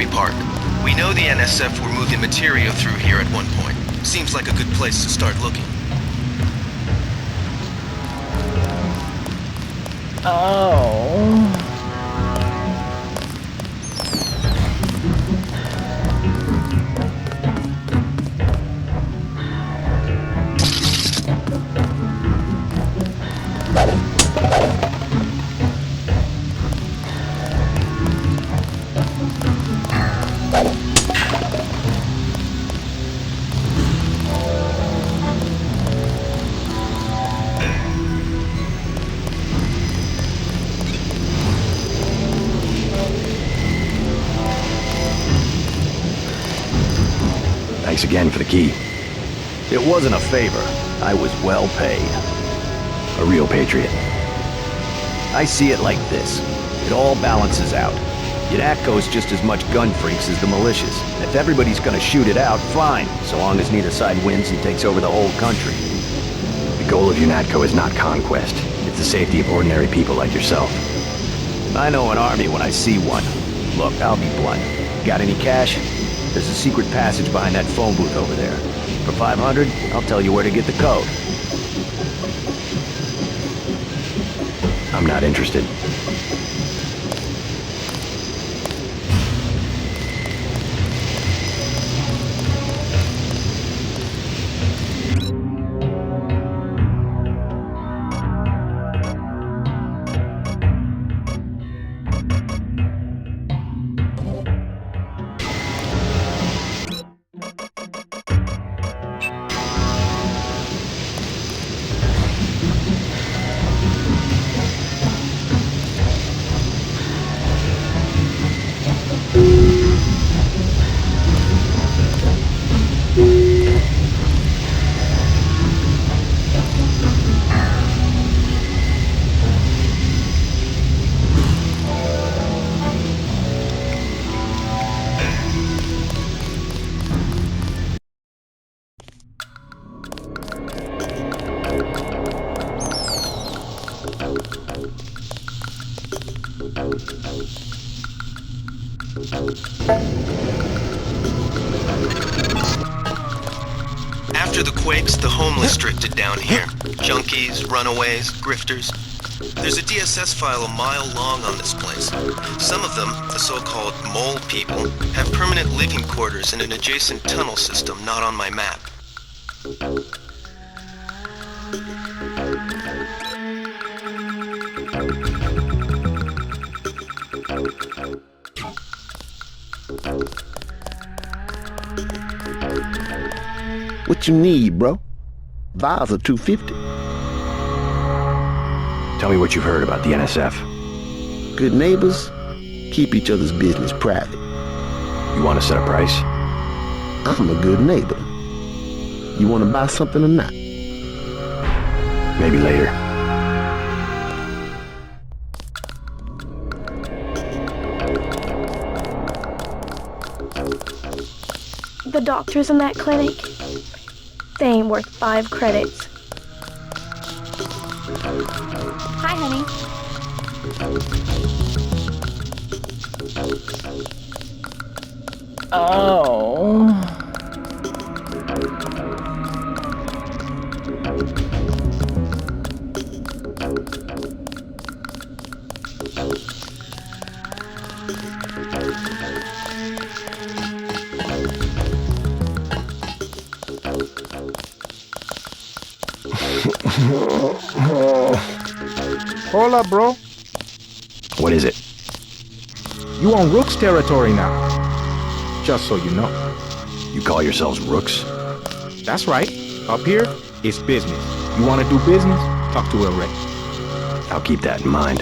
Military Park. We know the NSF were moving material through here at one point. Seems like a good place to start looking. Oh. Thanks again for the key. It wasn't a favor. I was well paid. A real patriot. I see it like this. It all balances out. UNATCO's just as much gun freaks as the militias. If everybody's gonna shoot it out, fine, so long as neither side wins and takes over the whole country. The goal of UNATCO is not conquest. It's the safety of ordinary people like yourself. I know an army when I see one. Look, I'll be blunt. Got any cash? There's a secret passage behind that phone booth over there. For 500, I'll tell you where to get the code. I'm not interested. After the quakes, the homeless drifted down here. Junkies, runaways, grifters. There's a DSS file a mile long on this place. Some of them, the so-called mole people, have permanent living quarters in an adjacent tunnel system not on my map. What you need, bro? Vials are $250. Tell me what you've heard about the NSF. Good neighbors keep each other's business private. You want to set a price? I'm a good neighbor. You want to buy something or not? Maybe later. The doctors in that clinic, they ain't worth 5 credits. Hi, honey. Oh. Hold up, bro. What is it? You on Rook's territory now. Just so you know. You call yourselves Rooks? That's right. Up here, it's business. You want to do business? Talk to El Rey. I'll keep that in mind.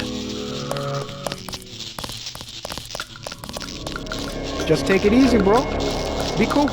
Just take it easy, bro. Be cool.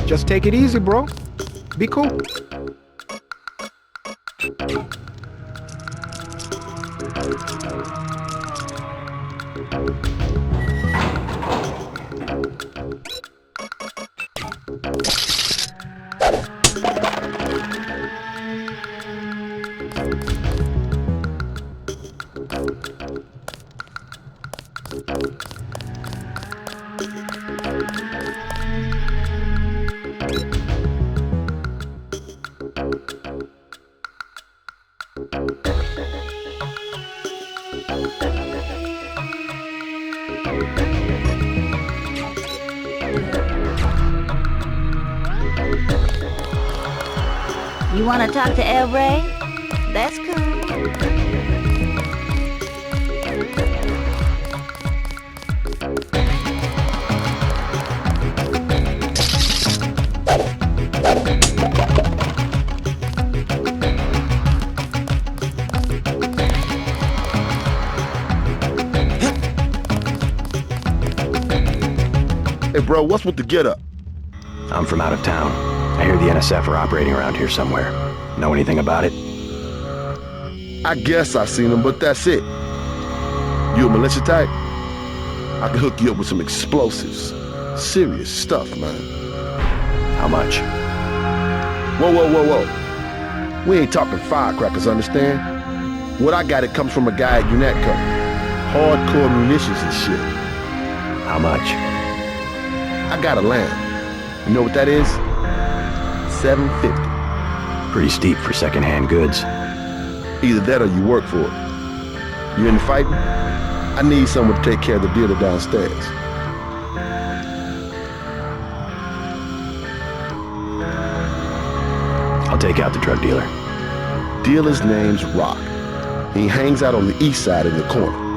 Just take it easy, bro. Be cool. You want to talk to El Rey? That's cool. Hey, bro, what's with the get-up? I'm from out of town. I hear the NSF are operating around here somewhere. Know anything about it? I guess I've seen them, but that's it. You a militia type? I can hook you up with some explosives. Serious stuff, man. How much? Whoa, whoa, whoa, whoa. We ain't talking firecrackers, understand? What I got, it comes from a guy at UNATCO. Hardcore munitions and shit. How much? I got a land. You know what that is? $750. Pretty steep for secondhand goods. Either that or you work for it. You into fighting? I need someone to take care of the dealer downstairs. I'll take out the drug dealer. Dealer's name's Rock. He hangs out on the east side in the corner.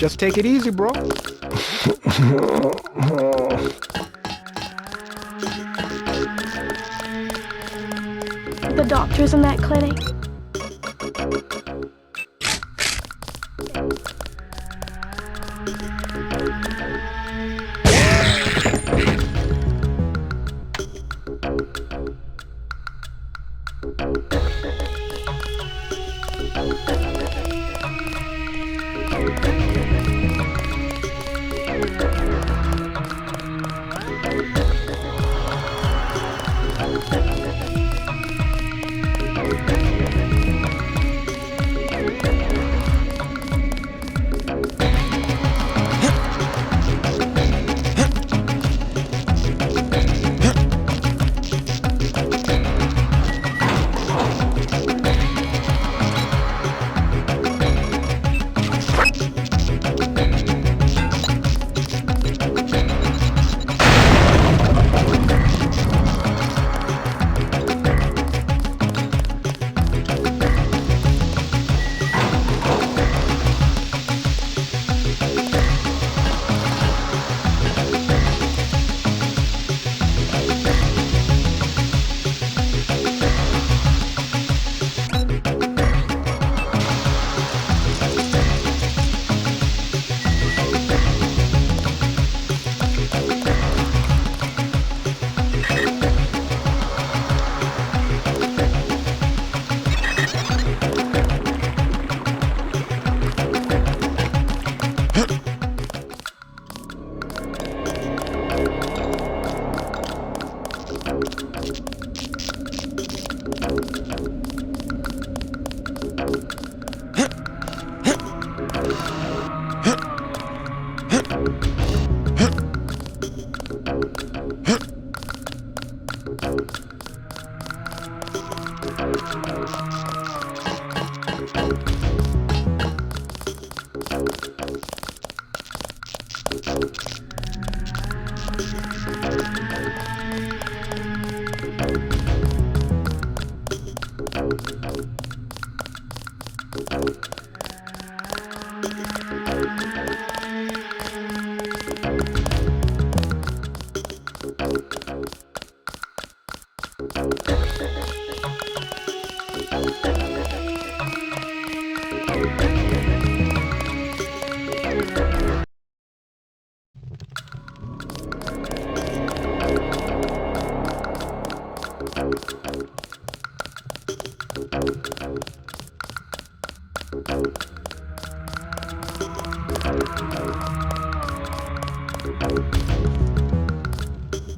Just take it easy, bro. The doctors in that clinic.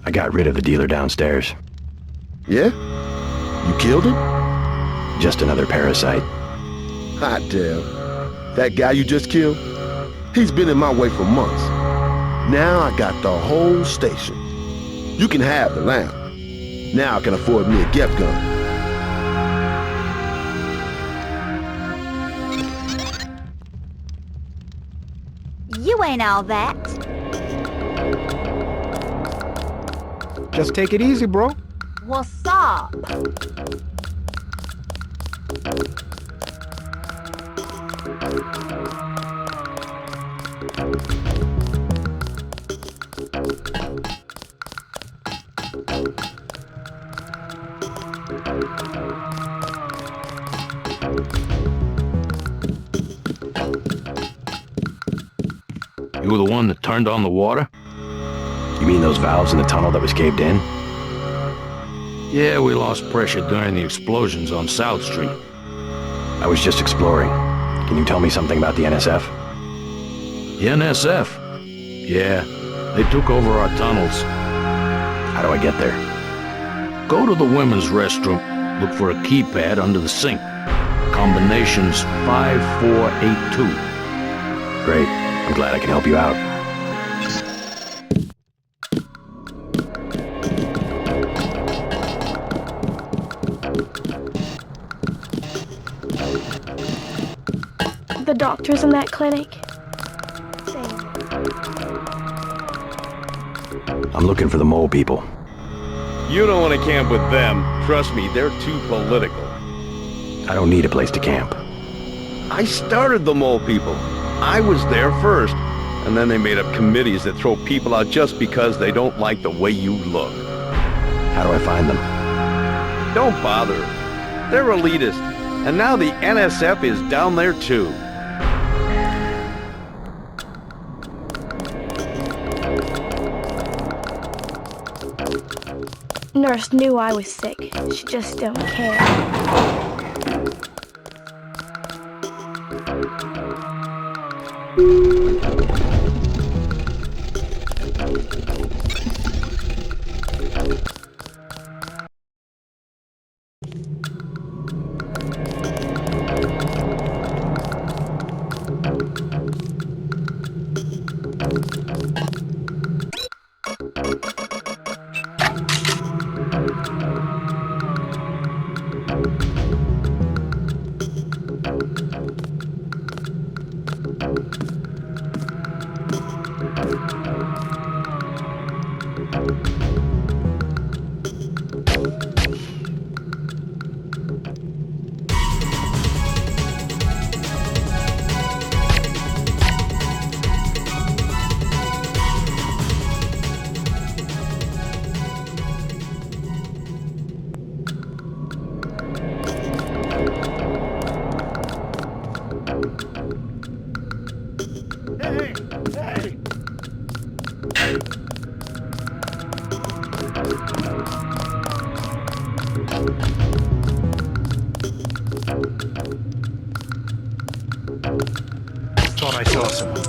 I got rid of the dealer downstairs. Yeah? You killed him? Just another parasite. Hot damn. That guy you just killed? He's been in my way for months. Now I got the whole station. You can have the lamp. Now I can afford me a GEP gun. You ain't all that. Just take it easy, bro. What's up? You were the one that turned on the water? You mean those valves in the tunnel that was caved in? Yeah, we lost pressure during the explosions on South Street. I was just exploring. Can you tell me something about the NSF? The NSF? Yeah, they took over our tunnels. How do I get there? Go to the women's restroom. Look for a keypad under the sink. Combinations 5482. Great. I'm glad I can help you out. The doctors in that clinic. I'm looking for the mole people. You don't want to camp with them. Trust me, they're too political. I don't need a place to camp. I started the mole people. I was there first. And then they made up committees that throw people out just because they don't like the way you look. How do I find them? Don't bother. They're elitist. And now the NSF is down there too. Nurse knew I was sick. She just don't care. Thought I saw someone.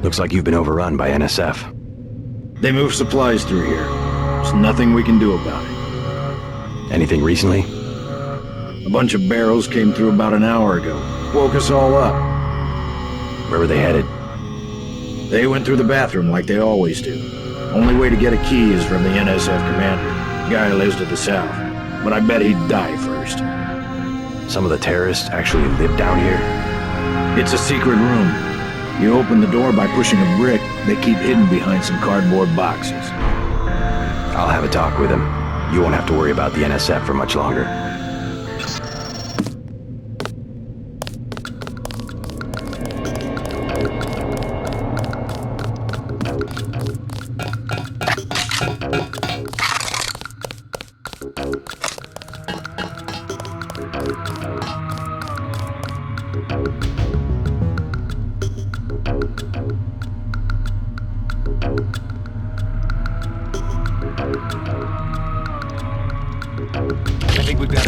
Looks like you've been overrun by NSF. They move supplies through here. There's nothing we can do about it. Anything recently? A bunch of barrels came through about an hour ago. Woke us all up. Where were they headed? They went through the bathroom like they always do. Only way to get a key is from the NSF commander. Guy lives to the south. But I bet he'd die first. Some of the terrorists actually live down here? It's a secret room. You open the door by pushing a brick. They keep hidden behind some cardboard boxes. I'll have a talk with them. You won't have to worry about the NSF for much longer. I think we've got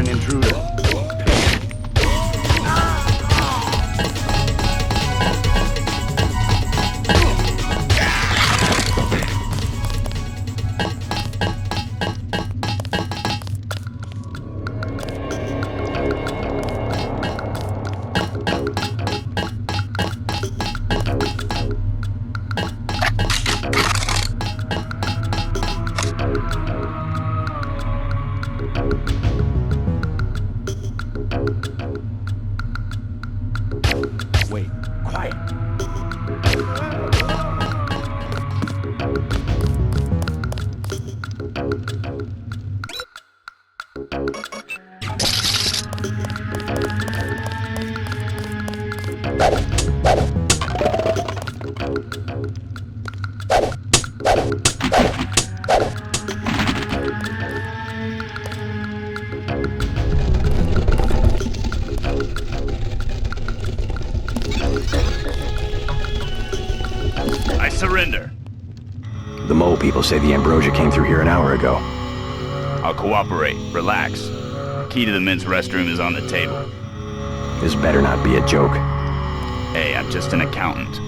I surrender. The mole people say the ambrosia came through here an hour ago. I'll cooperate. Relax. Key to the men's restroom is on the table. This better not be a joke. Hey, I'm just an accountant.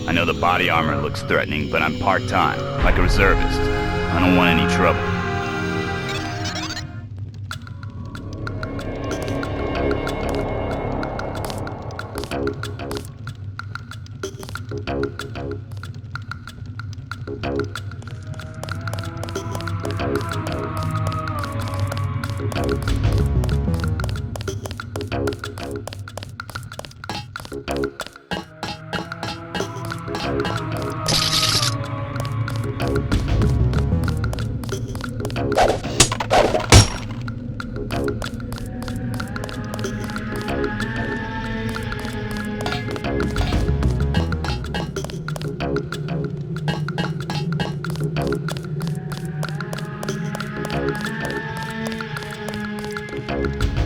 I know the body armor looks threatening, but I'm part-time, like a reservist. I don't want any trouble.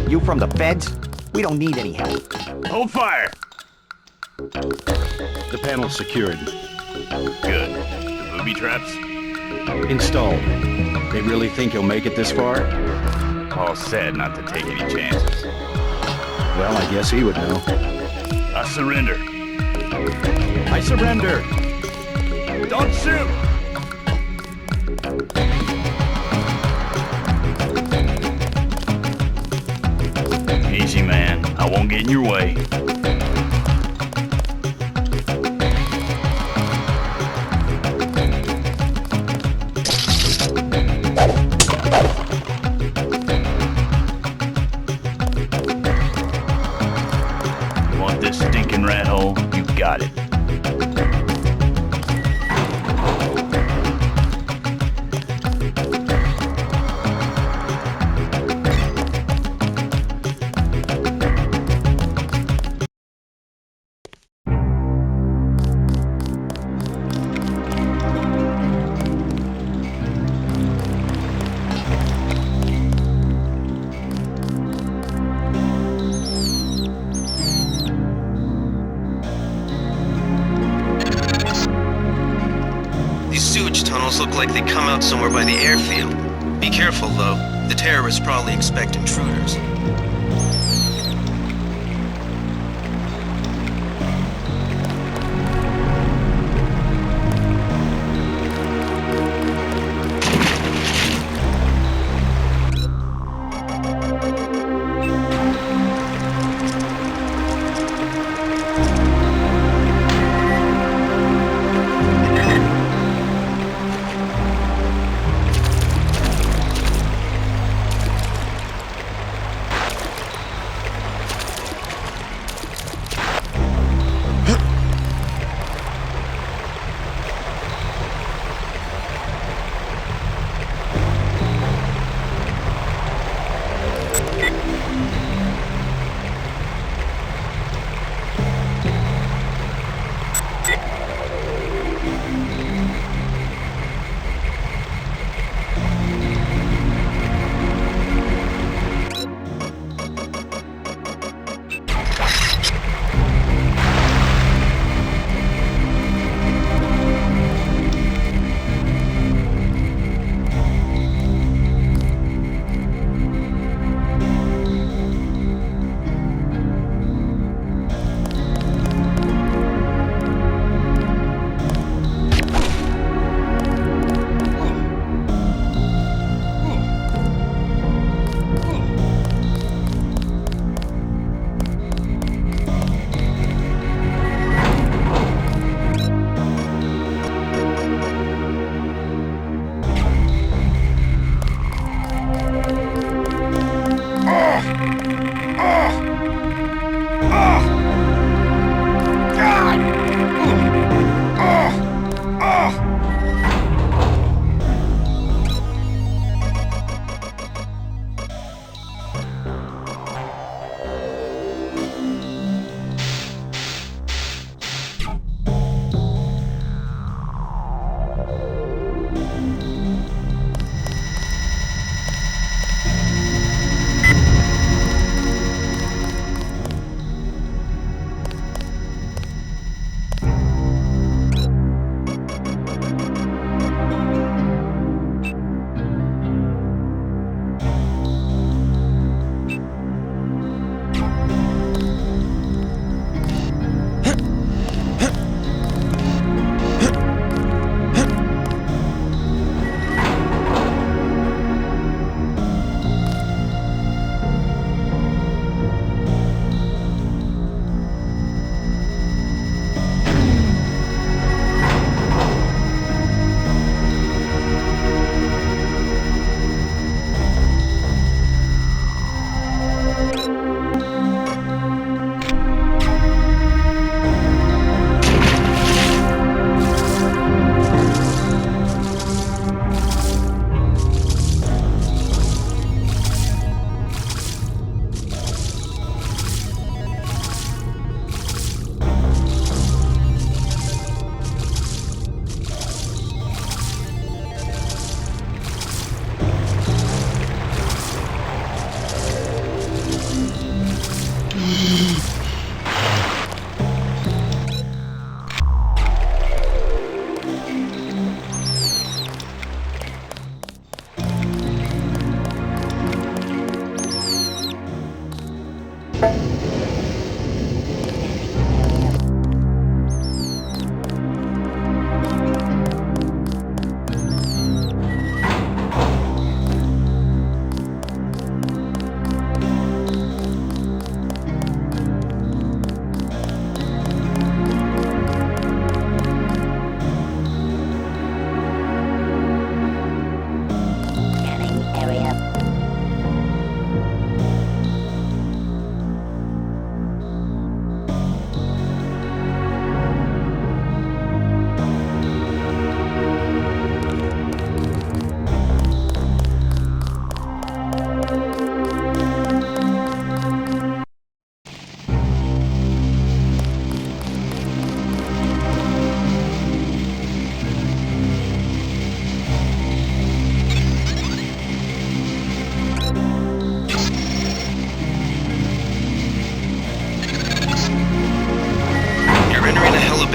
You from the feds? We don't need any help. Hold fire! The panel's secured. Good. The booby traps? Installed. They really think you'll make it this far? Paul said not to take any chances. Well, I guess he would know. I surrender. I surrender! Don't shoot! Easy, man. I won't get in your way. You want this stinking rat hole? You got it. Look like they come out somewhere by the airfield. Be careful, though. The terrorists probably expect intruders.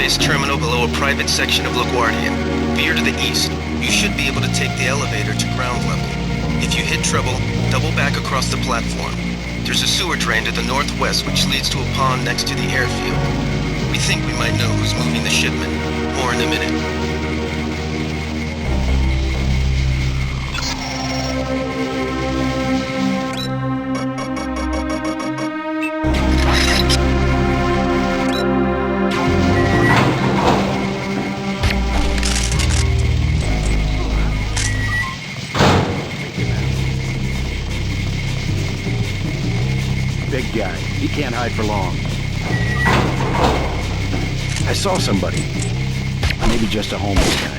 raised terminal below a private section of LaGuardia. Veer to the east. You should be able to take the elevator to ground level. If you hit trouble, double back across the platform. There's a sewer drain to the northwest which leads to a pond next to the airfield. We think we might know who's moving the shipment. More in a minute. Big guy. He can't hide for long. I saw somebody. Maybe just a homeless guy.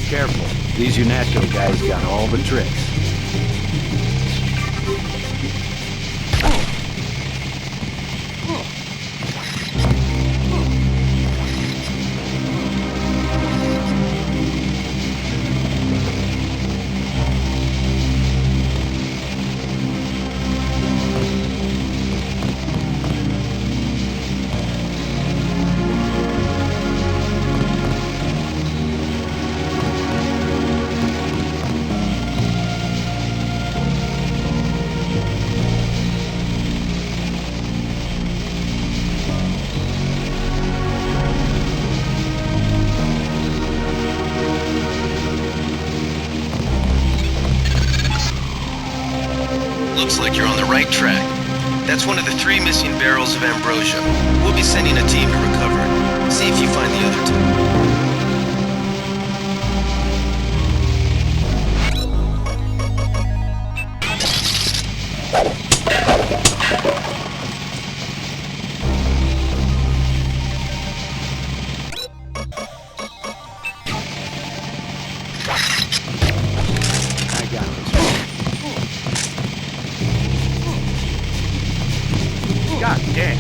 Careful. These UNATCO guys got all the tricks. Looks like you're on the right track. That's one of the 3 missing barrels of ambrosia. We'll be sending a team to recover it. See if you find the other 2. God damn.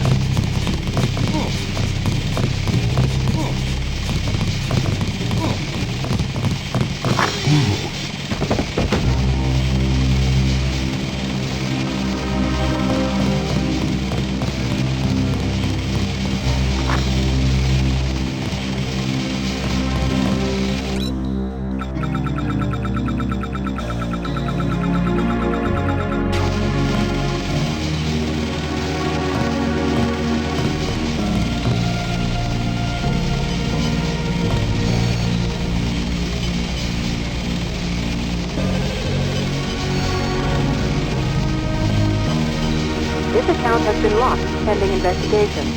This account has been locked pending investigation.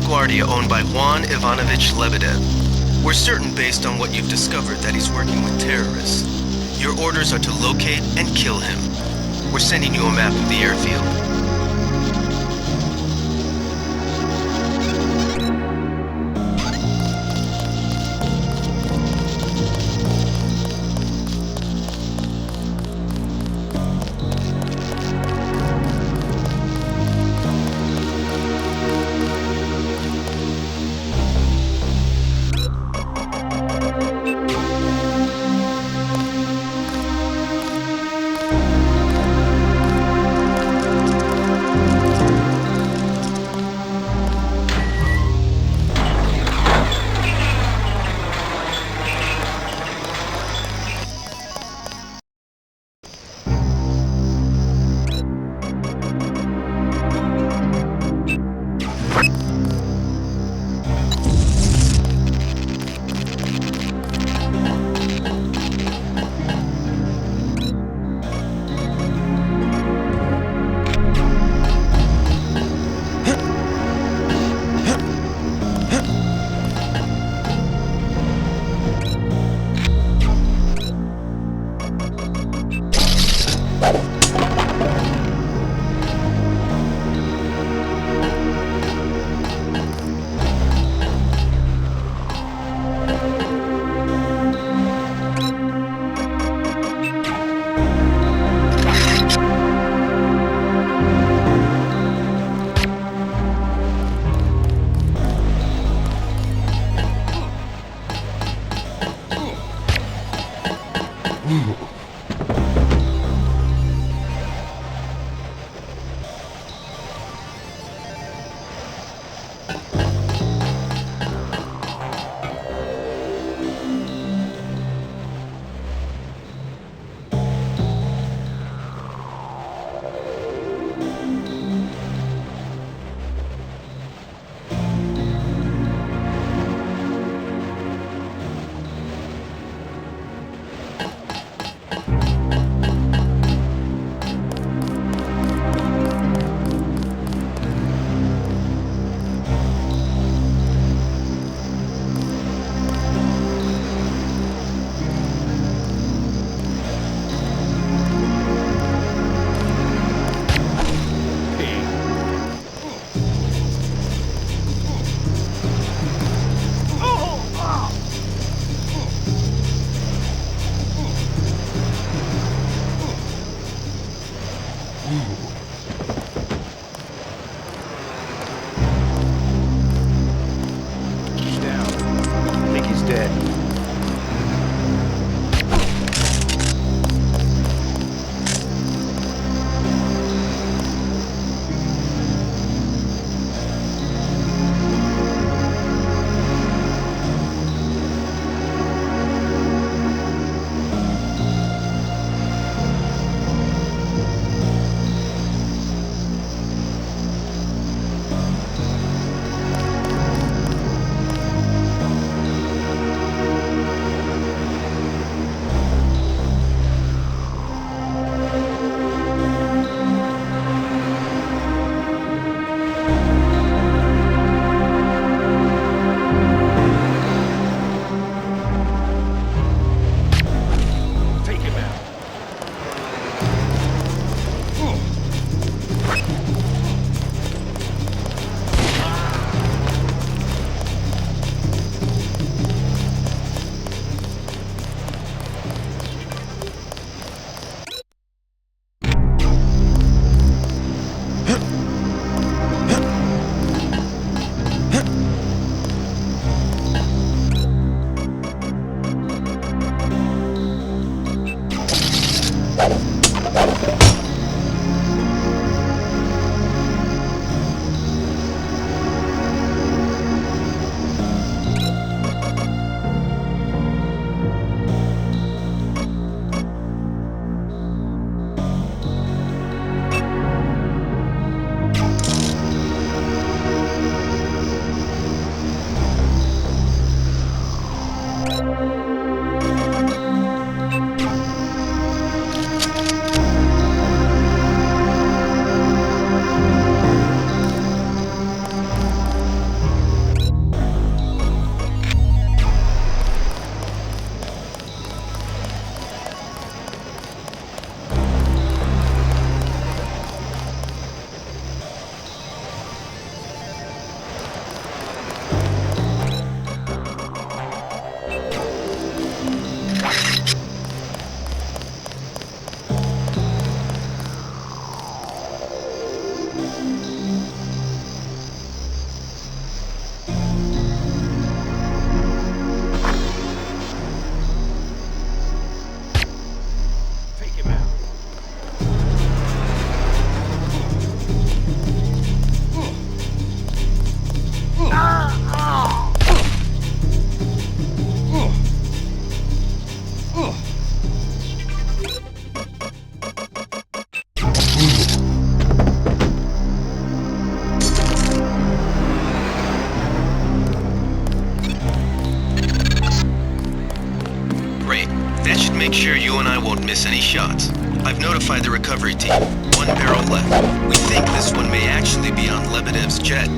Guardia owned by Juan Ivanovich Lebedev. We're certain, based on what you've discovered, that he's working with terrorists. Your orders are to locate and kill him. We're sending you a map of the airfield. That should make sure you and I won't miss any shots. I've notified the recovery team. 1 barrel left. We think this one may actually be on Lebedev's jet.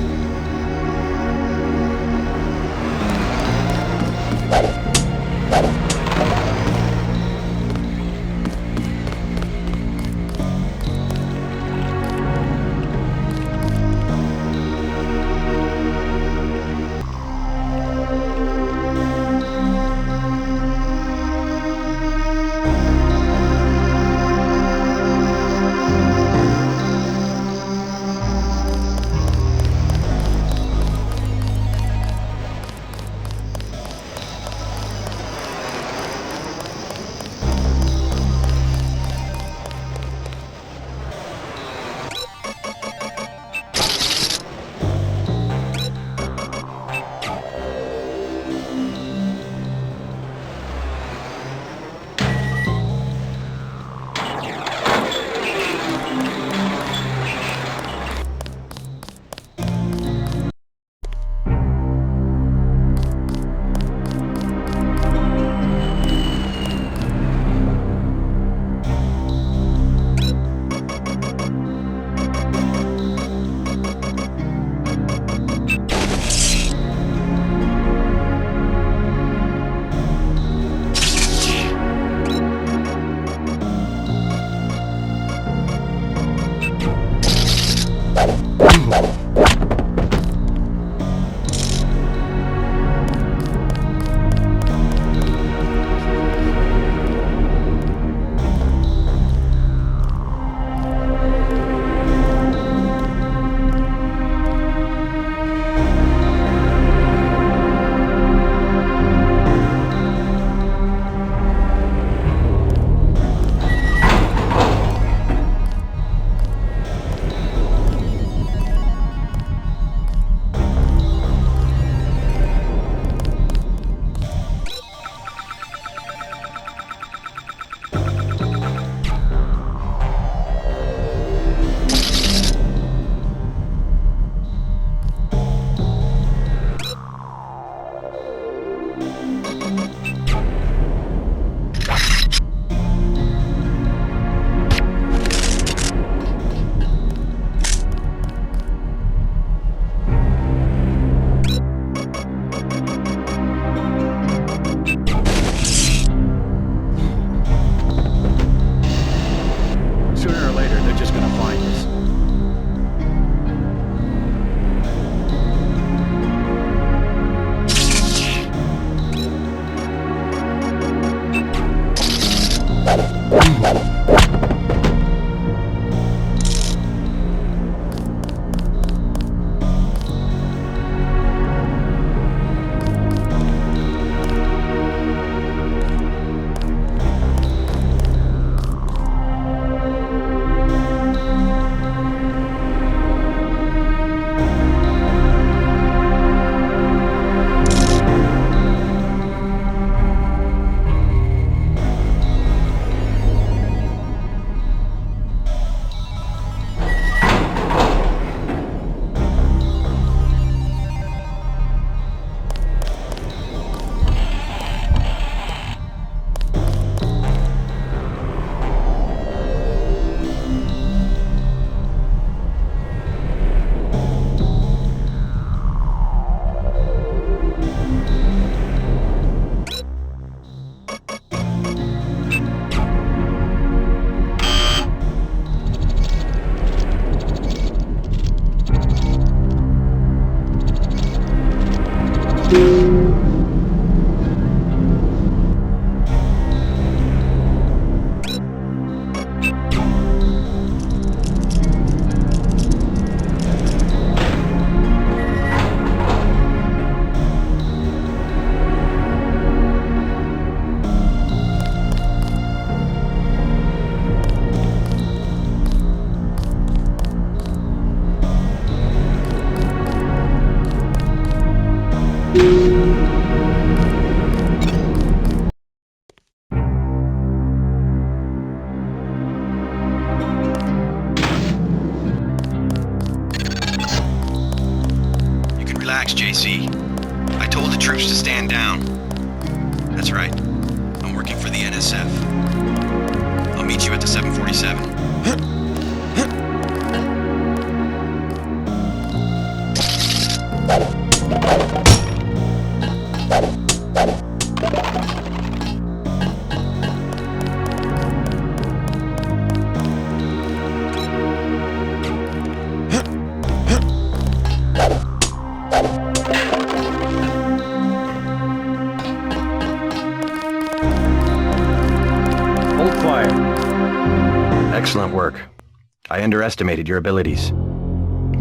Relax, JC. I told the troops to stand down. That's right. I'm working for for the NSF. I'll meet you at the 747. Excellent work. I underestimated your abilities.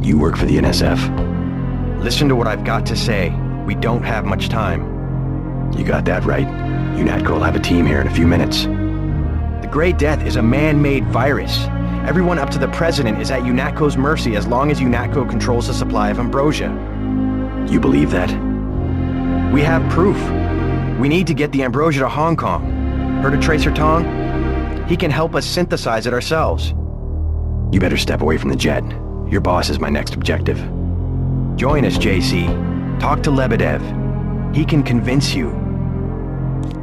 You work for the NSF? Listen to what I've got to say. We don't have much time. You got that right. UNATCO will have a team here in a few minutes. The Grey Death is a man-made virus. Everyone up to the President is at UNATCO's mercy as long as UNATCO controls the supply of ambrosia. You believe that? We have proof. We need to get the ambrosia to Hong Kong. Heard of Tracer Tong? He can help us synthesize it ourselves. You better step away from the jet. Your boss is my next objective. Join us, JC. Talk to Lebedev. He can convince you.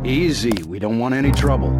Easy, we don't want any trouble.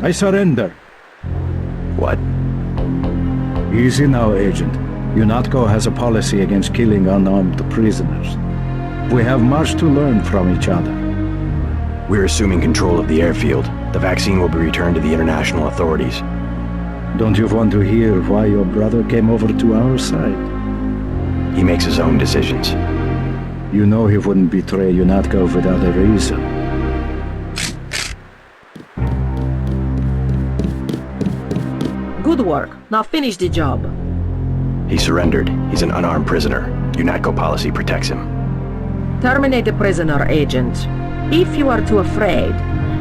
I surrender. What? Easy now, Agent. UNATCO has a policy against killing unarmed prisoners. We have much to learn from each other. We're assuming control of the airfield. The vaccine will be returned to the international authorities. Don't you want to hear why your brother came over to our side? He makes his own decisions. You know he wouldn't betray UNATCO without a reason. Good work. Now finish the job. He surrendered. He's an unarmed prisoner. UNATCO policy protects him. Terminate the prisoner, Agent. If you are too afraid,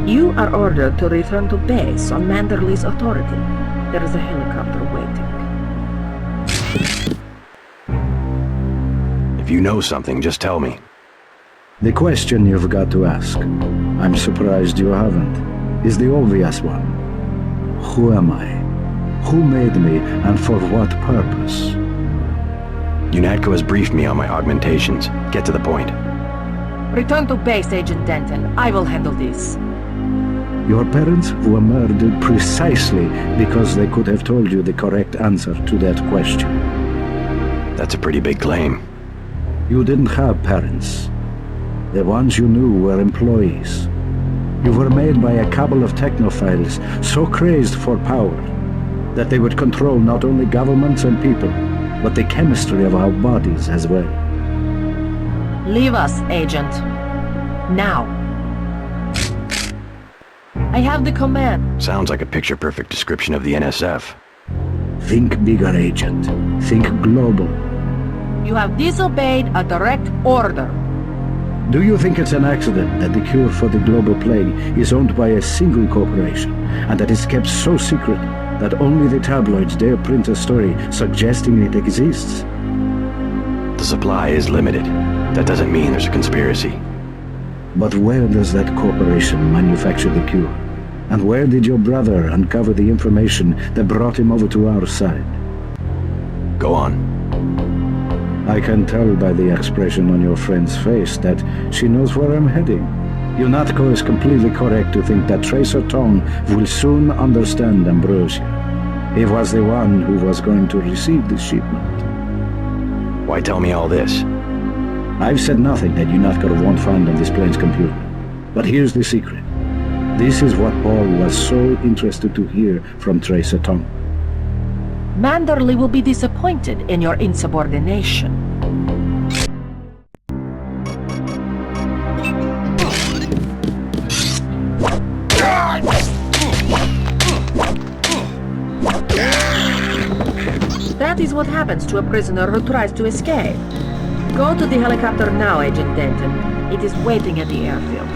you are ordered to return to base on Manderley's authority. There is a helicopter waiting. If you know something, just tell me. The question you've got to ask, I'm surprised you haven't, is the obvious one. Who am I? Who made me, and for what purpose? UNATCO has briefed me on my augmentations. Get to the point. Return to base, Agent Denton. I will handle this. Your parents were murdered precisely because they could have told you the correct answer to that question. That's a pretty big claim. You didn't have parents. The ones you knew were employees. You were made by a cabal of technophiles so crazed for power that they would control not only governments and people, but the chemistry of our bodies as well. Leave us, Agent. Now. I have the command. Sounds like a picture-perfect description of the NSF. Think bigger, Agent. Think global. You have disobeyed a direct order. Do you think it's an accident that the cure for the global plague is owned by a single corporation, and that it's kept so secret that only the tabloids dare print a story suggesting it exists? The supply is limited. That doesn't mean there's a conspiracy. But where does that corporation manufacture the cure? And where did your brother uncover the information that brought him over to our side? Go on. I can tell by the expression on your friend's face that she knows where I'm heading. UNATCO is completely correct to think that Tracer Tong will soon understand Ambrosia. He was the one who was going to receive the shipment. Why tell me all this? I've said nothing that UNATCO won't find on this plane's computer. But here's the secret. This is what Paul was so interested to hear from Tracer Tong. Manderley will be disappointed in your insubordination. That is what happens to a prisoner who tries to escape. Go to the helicopter now, Agent Denton. It is waiting at the airfield.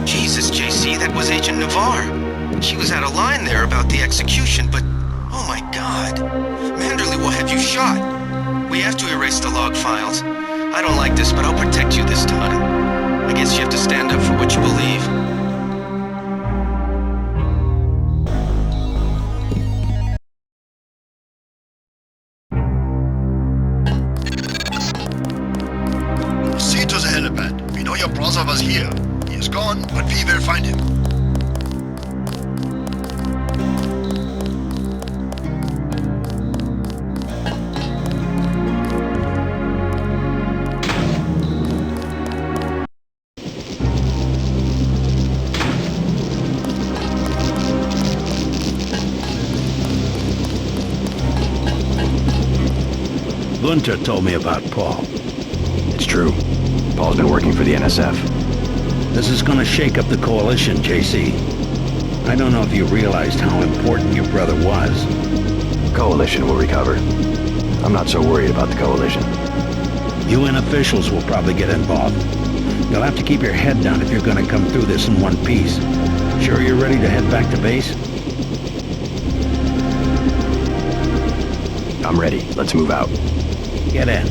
Jesus, JC, that was Agent Navarre. She was out of line there about the execution, but oh my God. Manderley will have you shot. We have to erase the log files. I don't like this, but I'll protect you this time. I guess you have to stand up for what you believe. See to the helipad. We know your brother was here. He is gone, but we will find him. Gunter told me about Paul. It's true. Paul's been working for the NSF. This is gonna shake up the coalition, JC. I don't know if you realized how important your brother was. Coalition will recover. I'm not so worried about the coalition. UN officials will probably get involved. You'll have to keep your head down if you're gonna come through this in one piece. Sure you're ready to head back to base? I'm ready. Let's move out. Get in.